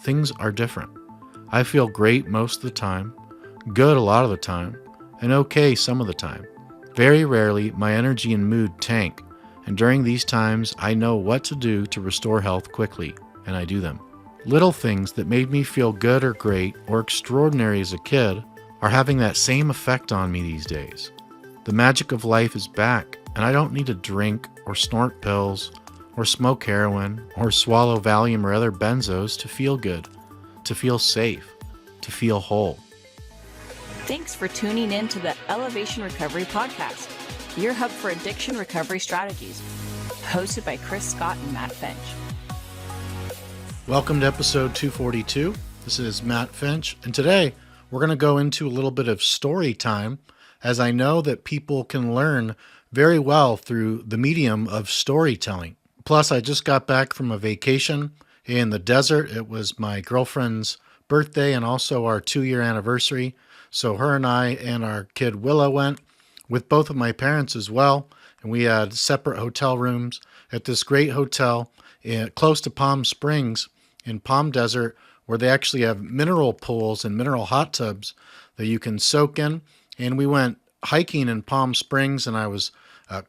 things are different. I feel great most of the time, good a lot of the time, and okay some of the time. Very rarely, my energy and mood tank, and during these times, I know what to do to restore health quickly, and I do them. Little things that made me feel good or great or extraordinary as a kid are having that same effect on me these days. The magic of life is back, and I don't need to drink or snort pills or smoke heroin or swallow Valium or other benzos to feel good, to feel safe, to feel whole. Thanks for tuning in to the Elevation Recovery Podcast, your hub for addiction recovery strategies, hosted by Chris Scott and Matt Finch. Welcome to episode 242. This is Matt Finch, and today we're going to go into a little bit of story time, as I know that people can learn very well through the medium of storytelling. Plus, I just got back from a vacation in the desert. It was my girlfriend's birthday and also our 2-year anniversary. So her and I and our kid Willow went with both of my parents as well. And we had separate hotel rooms at this great hotel close to Palm Springs in Palm Desert, where they actually have mineral pools and mineral hot tubs that you can soak in. And we went hiking in Palm Springs, and I was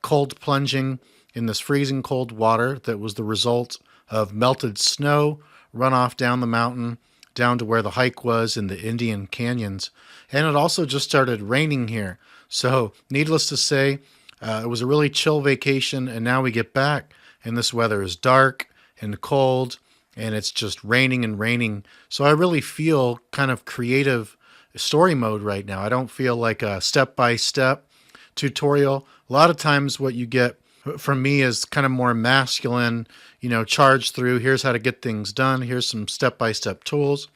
cold plunging in this freezing cold water that was the result of melted snow runoff down the mountain down to where the hike was in the Indian canyons. And it also just started raining here. So needless to say, it was a really chill vacation, and now we get back and this weather is dark and cold and it's just raining and raining. So I really feel kind of creative story mode right now. I don't feel like a step-by-step tutorial. A lot of times what you get from me is kind of more masculine, charged through, here's how to get things done, here's some step-by-step tools.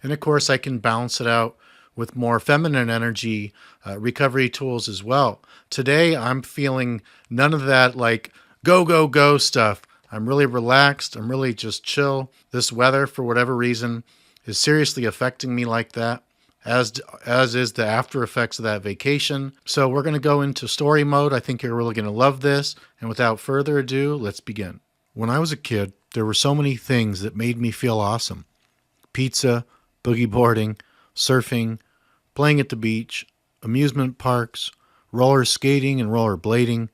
And of course, I can balance it out with more feminine energy recovery tools as well. Today, I'm feeling none of that like go, go, go stuff. I'm really relaxed. I'm really just chill. This weather, for whatever reason, is seriously affecting me like that, as is the after effects of that vacation. So we're going to go into story mode. I think you're really going to love this. And without further ado, let's begin. When I was a kid, there were so many things that made me feel awesome. Pizza, boogie boarding, surfing, playing at the beach, amusement parks, roller skating and roller blading,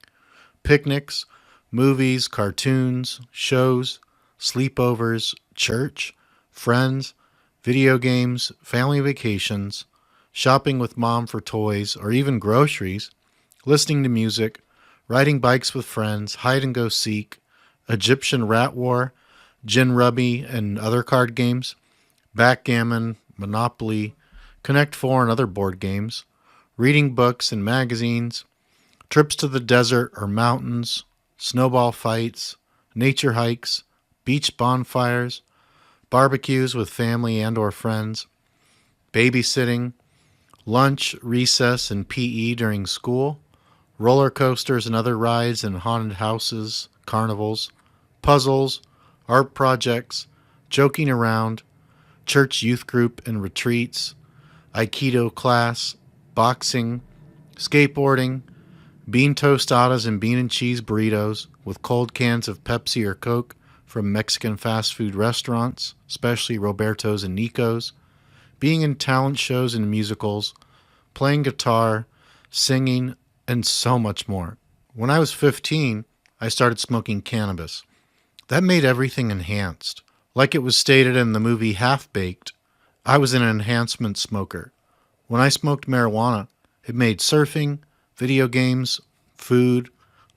picnics, movies, cartoons, shows, sleepovers, church, friends, video games, family vacations, shopping with mom for toys or even groceries, listening to music, riding bikes with friends, hide and go seek, Egyptian rat war, gin rummy and other card games, backgammon, Monopoly, Connect 4 and other board games, reading books and magazines, trips to the desert or mountains, snowball fights, nature hikes, beach bonfires, barbecues with family and or friends, babysitting, lunch, recess, and PE during school, roller coasters and other rides in haunted houses, carnivals, puzzles, art projects, joking around, church youth group and retreats, Aikido class, boxing, skateboarding, bean tostadas and bean and cheese burritos with cold cans of Pepsi or Coke from Mexican fast food restaurants, especially Roberto's and Nico's, being in talent shows and musicals, playing guitar, singing, and so much more. When I was 15, I started smoking cannabis. That made everything enhanced. Like it was stated in the movie Half-Baked, I was an enhancement smoker. When I smoked marijuana, it made surfing, video games, food,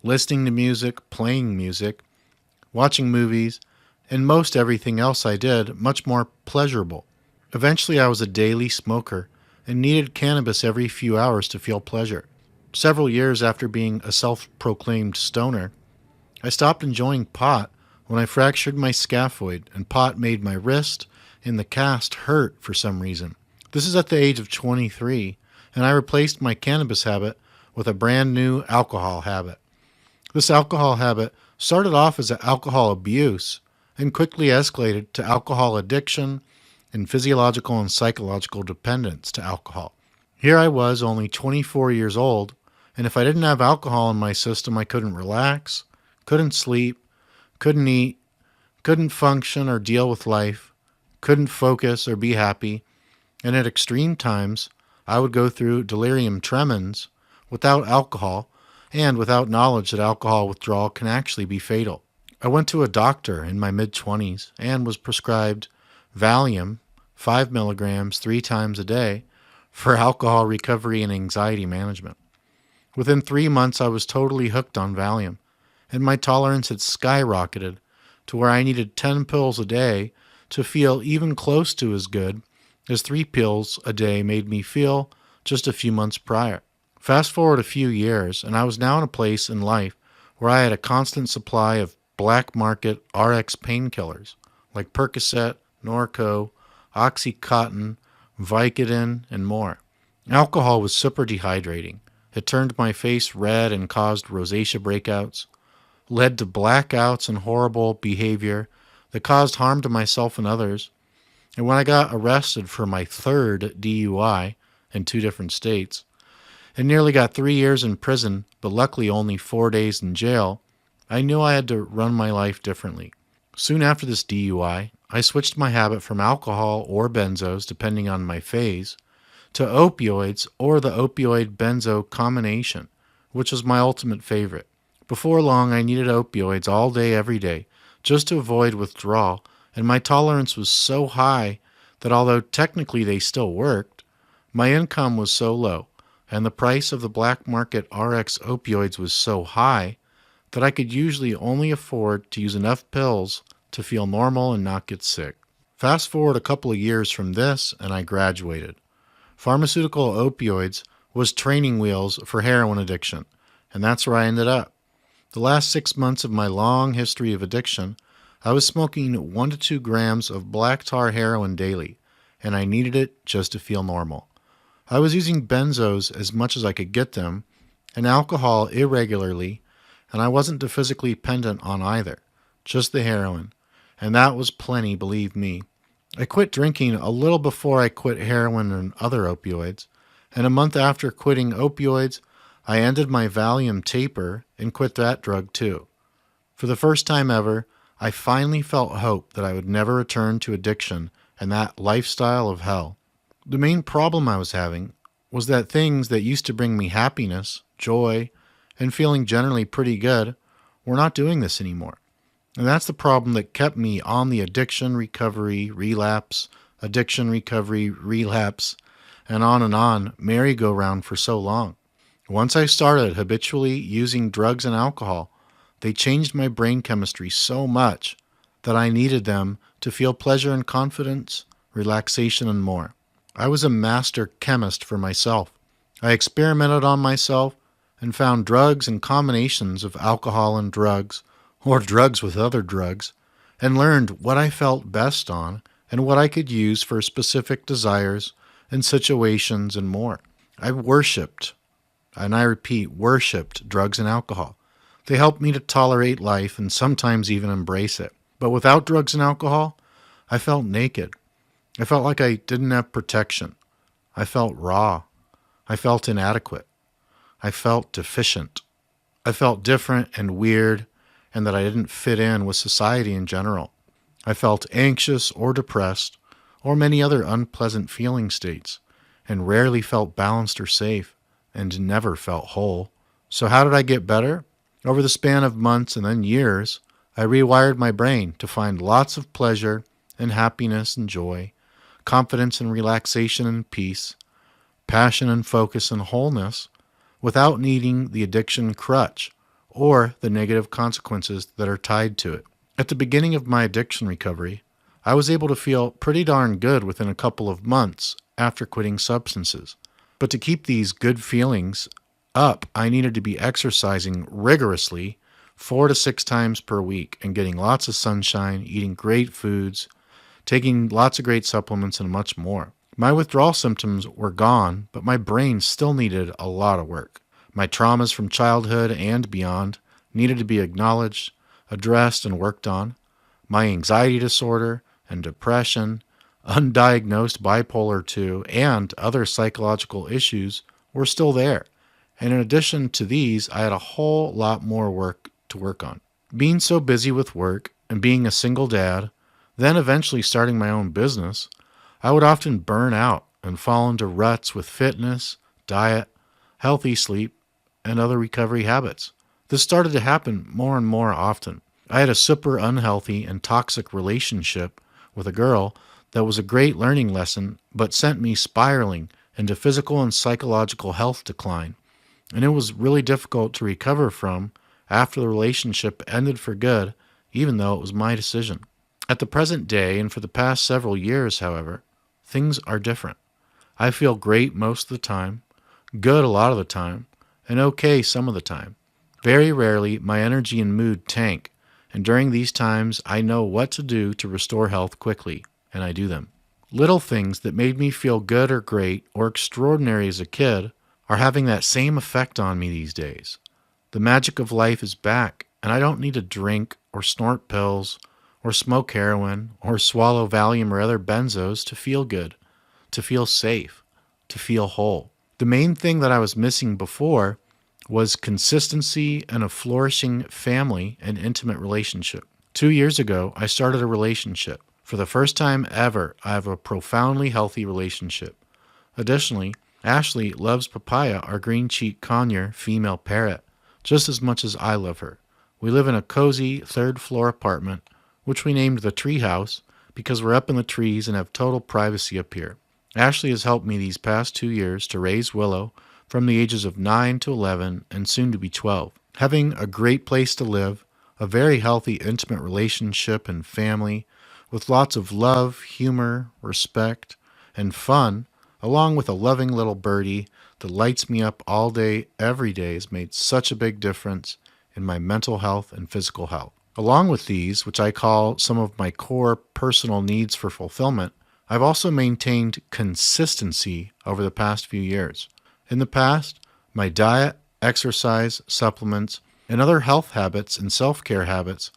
listening to music, playing music, watching movies, and most everything else I did much more pleasurable. Eventually, I was a daily smoker and needed cannabis every few hours to feel pleasure. Several years after being a self-proclaimed stoner, I stopped enjoying pot when I fractured my scaphoid and pot made my wrist and the cast hurt for some reason. This is at the age of 23, and I replaced my cannabis habit with a brand new alcohol habit. This alcohol habit started off as alcohol abuse and quickly escalated to alcohol addiction and physiological and psychological dependence to alcohol. Here I was, only 24 years old, and if I didn't have alcohol in my system, I couldn't relax, couldn't sleep, couldn't eat, couldn't function or deal with life, couldn't focus or be happy, and at extreme times, I would go through delirium tremens without alcohol and without knowledge that alcohol withdrawal can actually be fatal. I went to a doctor in my mid-20s and was prescribed Valium, 5 milligrams 3 times a day, for alcohol recovery and anxiety management. Within 3 months, I was totally hooked on Valium, and my tolerance had skyrocketed to where I needed 10 pills a day to feel even close to as good as 3 pills a day made me feel just a few months prior. Fast forward a few years, and I was now in a place in life where I had a constant supply of black market RX painkillers like Percocet, Norco, Oxycontin, Vicodin, and more. Alcohol was super dehydrating. It turned my face red and caused rosacea breakouts, led to blackouts and horrible behavior that caused harm to myself and others. And when I got arrested for my third DUI in 2 different states, and nearly got 3 years in prison, but luckily only 4 days in jail, I knew I had to run my life differently. Soon after this DUI, I switched my habit from alcohol or benzos, depending on my phase, to opioids or the opioid-benzo combination, which was my ultimate favorite. Before long, I needed opioids all day, every day, just to avoid withdrawal, and my tolerance was so high that although technically they still worked, my income was so low, and the price of the black market RX opioids was so high that I could usually only afford to use enough pills to feel normal and not get sick. Fast forward a couple of years from this, and I graduated. Pharmaceutical opioids was training wheels for heroin addiction, and that's where I ended up. The last 6 months of my long history of addiction, I was smoking 1 to 2 grams of black tar heroin daily, and I needed it just to feel normal. I was using benzos as much as I could get them, and alcohol irregularly, and I wasn't physically dependent on either, just the heroin, and that was plenty, believe me. I quit drinking a little before I quit heroin and other opioids, and a month after quitting opioids, I ended my Valium taper and quit that drug too. For the first time ever, I finally felt hope that I would never return to addiction and that lifestyle of hell. The main problem I was having was that things that used to bring me happiness, joy, and feeling generally pretty good were not doing this anymore. And that's the problem that kept me on the addiction, recovery, relapse, addiction, recovery, relapse, and on merry-go-round for so long. Once I started habitually using drugs and alcohol, they changed my brain chemistry so much that I needed them to feel pleasure and confidence, relaxation, and more. I was a master chemist for myself. I experimented on myself and found drugs and combinations of alcohol and drugs, or drugs with other drugs, and learned what I felt best on and what I could use for specific desires and situations and more. I worshipped, and I repeat, worshipped drugs and alcohol. They helped me to tolerate life and sometimes even embrace it. But without drugs and alcohol, I felt naked. I felt like I didn't have protection. I felt raw. I felt inadequate. I felt deficient. I felt different and weird, and that I didn't fit in with society in general. I felt anxious or depressed, or many other unpleasant feeling states, and rarely felt balanced or safe, and never felt whole. So how did I get better? Over the span of months and then years, I rewired my brain to find lots of pleasure and happiness and joy, confidence and relaxation and peace, passion and focus and wholeness, without needing the addiction crutch or the negative consequences that are tied to it. At the beginning of my addiction recovery, I was able to feel pretty darn good within a couple of months after quitting substances. But to keep these good feelings up, I needed to be exercising rigorously 4 to 6 times per week and getting lots of sunshine, eating great foods, taking lots of great supplements, and much more. My withdrawal symptoms were gone, but my brain still needed a lot of work. My traumas from childhood and beyond needed to be acknowledged, addressed, and worked on. My anxiety disorder and depression, undiagnosed bipolar 2, and other psychological issues were still there. And in addition to these, I had a whole lot more work to work on. Being so busy with work and being a single dad, Then eventually starting my own business, I would often burn out and fall into ruts with fitness, diet, healthy sleep, and other recovery habits. This started to happen more and more often. I had a super unhealthy and toxic relationship with a girl that was a great learning lesson, but sent me spiraling into physical and psychological health decline. And it was really difficult to recover from after the relationship ended for good, even though it was my decision. At the present day, and for the past several years, however, things are different. I feel great most of the time, good a lot of the time, and okay some of the time. Very rarely, my energy and mood tank, and during these times, I know what to do to restore health quickly, and I do them. Little things that made me feel good or great or extraordinary as a kid are having that same effect on me these days. The magic of life is back, and I don't need to drink or snort pills or smoke heroin or swallow Valium or other benzos to feel good, to feel safe, to feel whole. The main thing that I was missing before was consistency and a flourishing family and intimate relationship. 2 years ago, I started a relationship. For the first time ever, I have a profoundly healthy relationship. Additionally, Ashley loves Papaya, our green-cheeked conure female parrot, just as much as I love her. We live in a cozy third-floor apartment, which we named the Treehouse because we're up in the trees and have total privacy up here. Ashley has helped me these past 2 years to raise Willow from the ages of 9 to 11 and soon to be 12. Having a great place to live, a very healthy, intimate relationship and family with lots of love, humor, respect, and fun, along with a loving little birdie that lights me up all day, every day, has made such a big difference in my mental health and physical health. Along with these, which I call some of my core personal needs for fulfillment, I've also maintained consistency over the past few years. In the past, my diet, exercise, supplements, and other health habits and self-care habits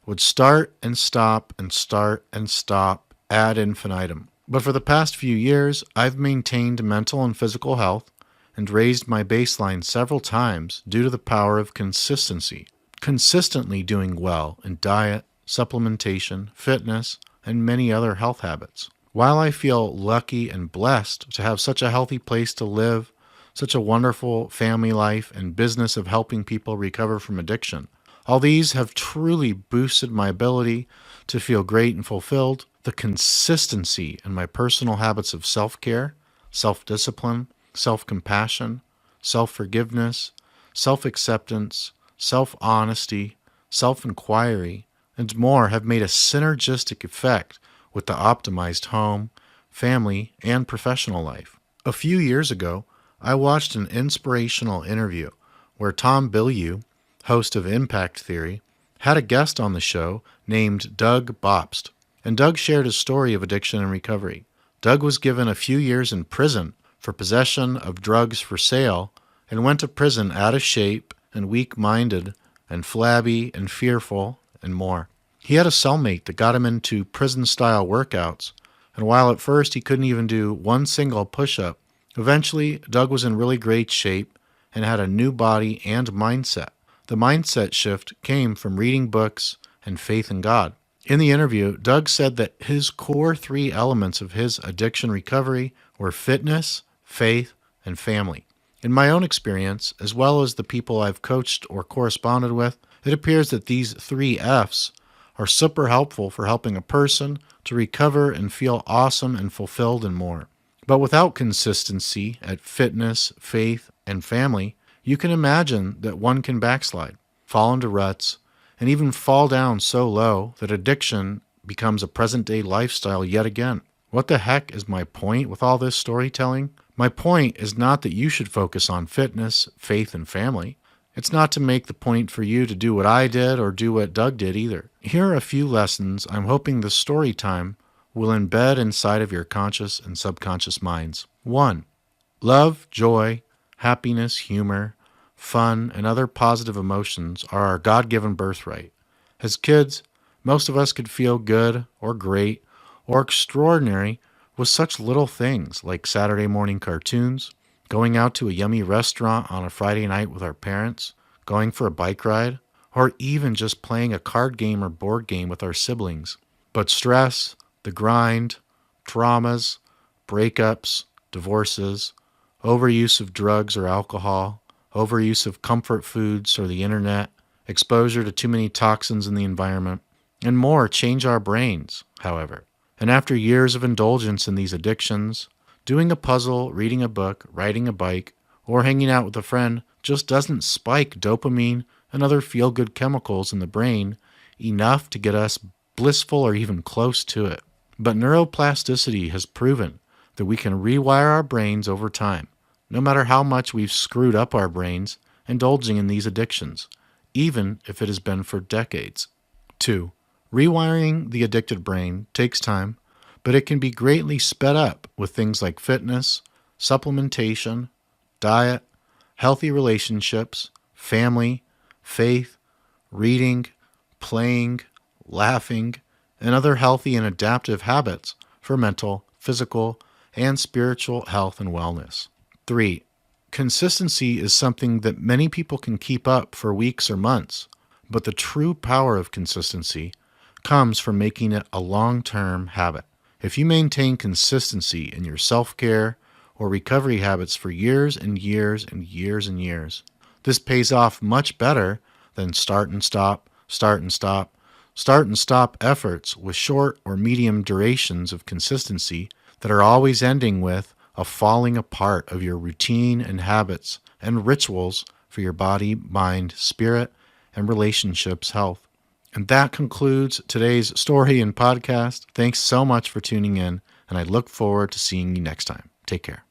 would start and stop and start and stop ad infinitum. But for the past few years, I've maintained mental and physical health and raised my baseline several times due to the power of consistency. Consistently doing well in diet, supplementation, fitness, and many other health habits. While I feel lucky and blessed to have such a healthy place to live, such a wonderful family life and business of helping people recover from addiction, all these have truly boosted my ability to feel great and fulfilled. The consistency in my personal habits of self-care, self-discipline, self-compassion, self-forgiveness, self-acceptance, self-honesty, self-inquiry, and more have made a synergistic effect with the optimized home, family, and professional life. A few years ago, I watched an inspirational interview where Tom Bilyeu, host of Impact Theory, had a guest on the show named Doug Bopst, and Doug shared his story of addiction and recovery. Doug was given a few years in prison for possession of drugs for sale and went to prison out of shape and weak-minded and flabby and fearful and more. He had a cellmate that got him into prison-style workouts, and while at first he couldn't even do one single push-up, eventually Doug was in really great shape and had a new body and mindset. The mindset shift came from reading books and faith in God. In the interview, Doug said that his core 3 elements of his addiction recovery were fitness, faith, and family. In my own experience, as well as the people I've coached or corresponded with, it appears that these 3 F's are super helpful for helping a person to recover and feel awesome and fulfilled and more. But without consistency at fitness, faith, and family, you can imagine that one can backslide, fall into ruts, and even fall down so low that addiction becomes a present-day lifestyle yet again. What the heck is my point with all this storytelling? My point is not that you should focus on fitness, faith, and family. It's not to make the point for you to do what I did or do what Doug did either. Here are a few lessons I'm hoping this story time will embed inside of your conscious and subconscious minds. 1. Love, joy, happiness, humor, fun, and other positive emotions are our God-given birthright. As kids, most of us could feel good or great or extraordinary with such little things like Saturday morning cartoons, going out to a yummy restaurant on a Friday night with our parents, going for a bike ride, or even just playing a card game or board game with our siblings. But stress, the grind, traumas, breakups, divorces, overuse of drugs or alcohol, overuse of comfort foods or the internet, exposure to too many toxins in the environment, and more change our brains, however. And after years of indulgence in these addictions, doing a puzzle, reading a book, riding a bike, or hanging out with a friend just doesn't spike dopamine and other feel-good chemicals in the brain enough to get us blissful or even close to it. But neuroplasticity has proven that we can rewire our brains over time, no matter how much we've screwed up our brains indulging in these addictions, even if it has been for decades. 2. Rewiring the addicted brain takes time, but it can be greatly sped up with things like fitness, supplementation, diet, healthy relationships, family, faith, reading, playing, laughing, and other healthy and adaptive habits for mental, physical, and spiritual health and wellness. 3. Consistency is something that many people can keep up for weeks or months, but the true power of consistency comes from making it a long-term habit. If you maintain consistency in your self-care or recovery habits for years and years and years and years, this pays off much better than start and stop efforts with short or medium durations of consistency that are always ending with a falling apart of your routine and habits and rituals for your body, mind, spirit, and relationships health. And that concludes today's story and podcast. Thanks so much for tuning in, and I look forward to seeing you next time. Take care.